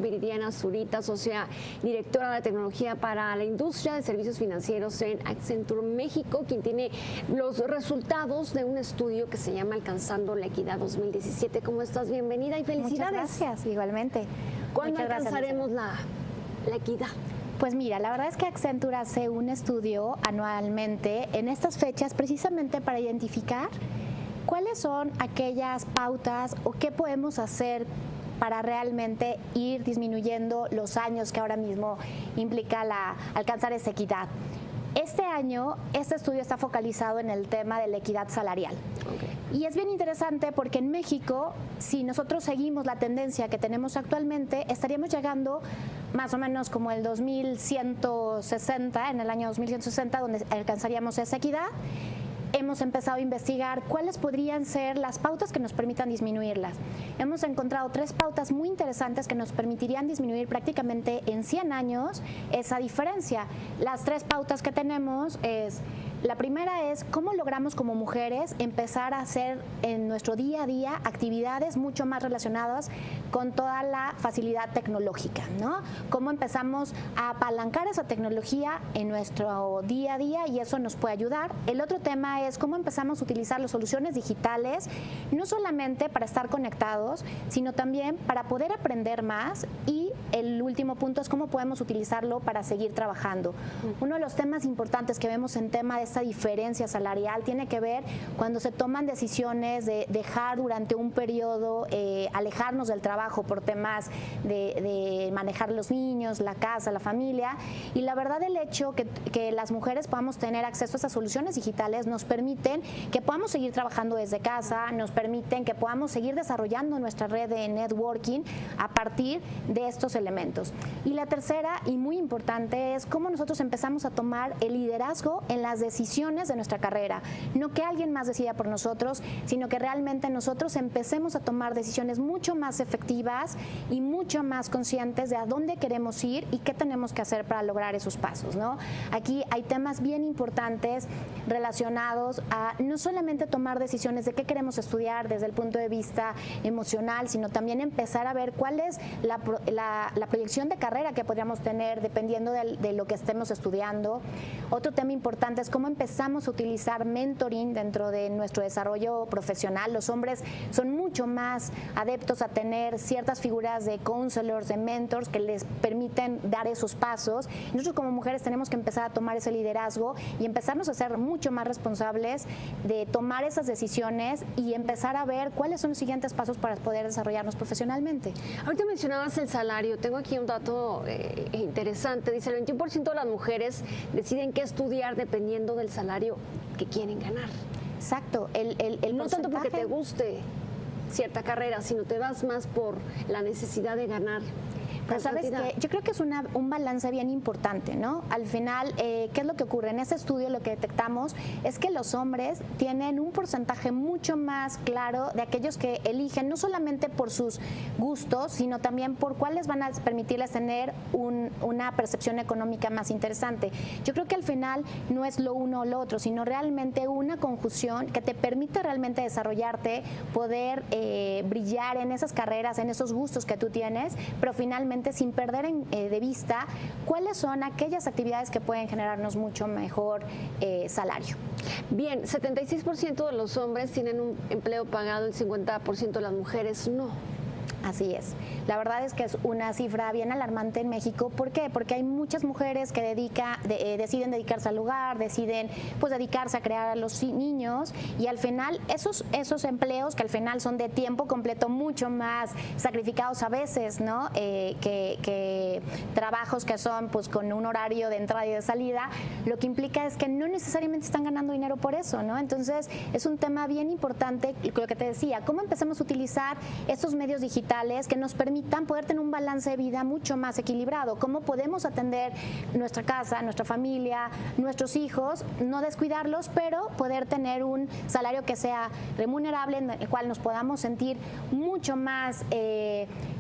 Viridiana Zurita, socia directora de tecnología para la industria de servicios financieros en Accenture México, quien tiene los resultados de un estudio que se llama Alcanzando la Equidad 2017. ¿Cómo estás? Bienvenida y felicidades. Muchas gracias, igualmente. ¿Cuándo alcanzaremos la equidad? Pues mira, la verdad es que Accenture hace un estudio anualmente en estas fechas precisamente para identificar cuáles son aquellas pautas o qué podemos hacer para realmente ir disminuyendo los años que ahora mismo implica alcanzar esa equidad. Este año, este estudio está focalizado en el tema de la equidad salarial. Okay. Y es bien interesante porque en México, si nosotros seguimos la tendencia que tenemos actualmente, estaríamos llegando más o menos como el 2160, en el año 2160, donde alcanzaríamos esa equidad. Hemos empezado a investigar cuáles podrían ser las pautas que nos permitan disminuirlas. Hemos encontrado 3 pautas muy interesantes que nos permitirían disminuir prácticamente en 100 años esa diferencia. Las 3 pautas que tenemos es... La primera es cómo logramos como mujeres empezar a hacer en nuestro día a día actividades mucho más relacionadas con toda la facilidad tecnológica, ¿no? Cómo empezamos a apalancar esa tecnología en nuestro día a día y eso nos puede ayudar. El otro tema es cómo empezamos a utilizar las soluciones digitales, no solamente para estar conectados, sino también para poder aprender más, y el último punto es cómo podemos utilizarlo para seguir trabajando. Uno de los temas importantes que vemos en tema de esta diferencia salarial tiene que ver cuando se toman decisiones de dejar durante un periodo, alejarnos del trabajo por temas de manejar los niños, la casa, la familia, y la verdad el hecho que las mujeres podamos tener acceso a esas soluciones digitales nos permiten que podamos seguir trabajando desde casa, nos permiten que podamos seguir desarrollando nuestra red de networking a partir de estos elementos. Y la tercera y muy importante es cómo nosotros empezamos a tomar el liderazgo en las decisiones de nuestra carrera, no que alguien más decida por nosotros, sino que realmente nosotros empecemos a tomar decisiones mucho más efectivas y mucho más conscientes de a dónde queremos ir y qué tenemos que hacer para lograr esos pasos, ¿no? Aquí hay temas bien importantes relacionados a no solamente tomar decisiones de qué queremos estudiar desde el punto de vista emocional, sino también empezar a ver cuál es la proyección de carrera que podríamos tener dependiendo de lo que estemos estudiando. Otro tema importante es cómo empezamos a utilizar mentoring dentro de nuestro desarrollo profesional. Los hombres son mucho más adeptos a tener ciertas figuras de counselors, de mentors que les permiten dar esos pasos. Nosotros como mujeres tenemos que empezar a tomar ese liderazgo y empezarnos a ser mucho más responsables de tomar esas decisiones y empezar a ver cuáles son los siguientes pasos para poder desarrollarnos profesionalmente. Ahorita mencionabas el salario. Tengo aquí un dato interesante. Dice, el 21% de las mujeres deciden qué estudiar dependiendo del salario que quieren ganar. Exacto. No tanto porque te guste cierta carrera, sino te vas más por la necesidad de ganar. Pero sabes que yo creo que es un balance bien importante, ¿no? Al final, ¿qué es lo que ocurre? En ese estudio lo que detectamos es que los hombres tienen un porcentaje mucho más claro de aquellos que eligen, no solamente por sus gustos, sino también por cuáles van a permitirles tener una percepción económica más interesante. Yo creo que al final no es lo uno o lo otro, sino realmente una conjunción que te permite realmente desarrollarte, poder brillar en esas carreras, en esos gustos que tú tienes, pero finalmente sin perder de vista cuáles son aquellas actividades que pueden generarnos mucho mejor salario. Bien, 76% de los hombres tienen un empleo pagado, el 50% de las mujeres no. Así es. La verdad es que es una cifra bien alarmante en México. ¿Por qué? Porque hay muchas mujeres que deciden dedicarse al hogar, deciden pues dedicarse a crear a los niños, y al final esos empleos que al final son de tiempo completo, mucho más sacrificados a veces, ¿no? Que trabajos que son pues con un horario de entrada y de salida, lo que implica es que no necesariamente están ganando dinero por eso, ¿no? Entonces es un tema bien importante, lo que te decía, cómo empezamos a utilizar estos medios digitales que nos permitan poder tener un balance de vida mucho más equilibrado. Cómo podemos atender nuestra casa, nuestra familia, nuestros hijos, no descuidarlos, pero poder tener un salario que sea remunerable, en el cual nos podamos sentir mucho más,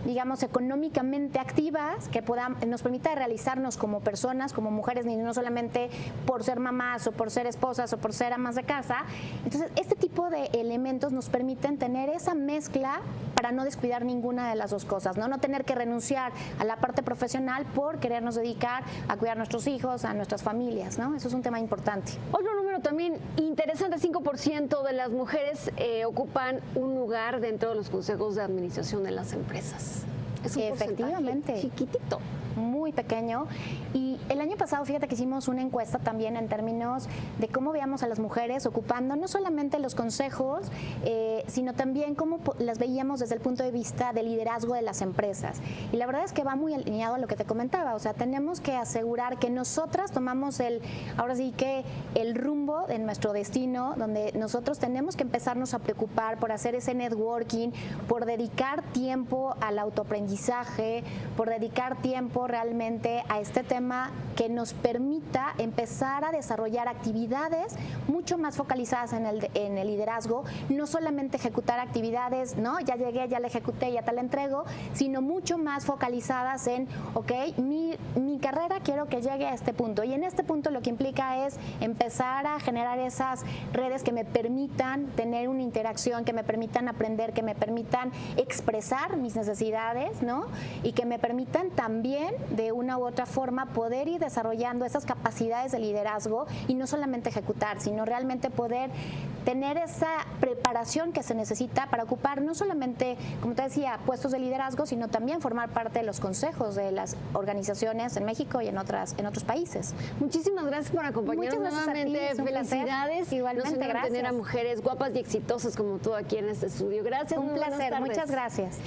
digamos, económicamente activas, que nos permita realizarnos como personas, como mujeres, no solamente por ser mamás o por ser esposas o por ser amas de casa. Entonces, este tipo de elementos nos permiten tener esa mezcla para no descuidar ninguno ninguna de las dos cosas, ¿no? No tener que renunciar a la parte profesional por querernos dedicar a cuidar a nuestros hijos, a nuestras familias, ¿no? Eso es un tema importante. Otro número también interesante, 5% de las mujeres ocupan un lugar dentro de los consejos de administración de las empresas. Es un Efectivamente. chiquitito. Muy pequeño. Y el año pasado, fíjate que hicimos una encuesta también en términos de cómo veíamos a las mujeres ocupando no solamente los consejos, sino también cómo las veíamos desde el punto de vista del liderazgo de las empresas. Y la verdad es que va muy alineado a lo que te comentaba. O sea, tenemos que asegurar que nosotras tomamos ahora sí que el rumbo de nuestro destino, donde nosotros tenemos que empezarnos a preocupar por hacer ese networking, por dedicar tiempo al autoaprendizaje, por dedicar tiempo realmente a este tema que nos permita empezar a desarrollar actividades mucho más focalizadas en el liderazgo, no solamente ejecutar actividades, ¿no? Ya llegué, ya la ejecuté, ya te la entrego, sino mucho más focalizadas en, ok, mi carrera quiero que llegue a este punto, y en este punto lo que implica es empezar a generar esas redes que me permitan tener una interacción, que me permitan aprender, que me permitan expresar mis necesidades, ¿no? Y que me permitan también de una u otra forma poder ir desarrollando esas capacidades de liderazgo y no solamente ejecutar, sino realmente poder tener esa preparación que se necesita para ocupar no solamente, como te decía, puestos de liderazgo, sino también formar parte de los consejos de las organizaciones en México y en otros países. Muchísimas gracias por acompañarnos nuevamente. Felicidades. Igualmente, gracias. Tener a mujeres guapas y exitosas como tú aquí en este estudio. Gracias. Un placer. Muchas gracias.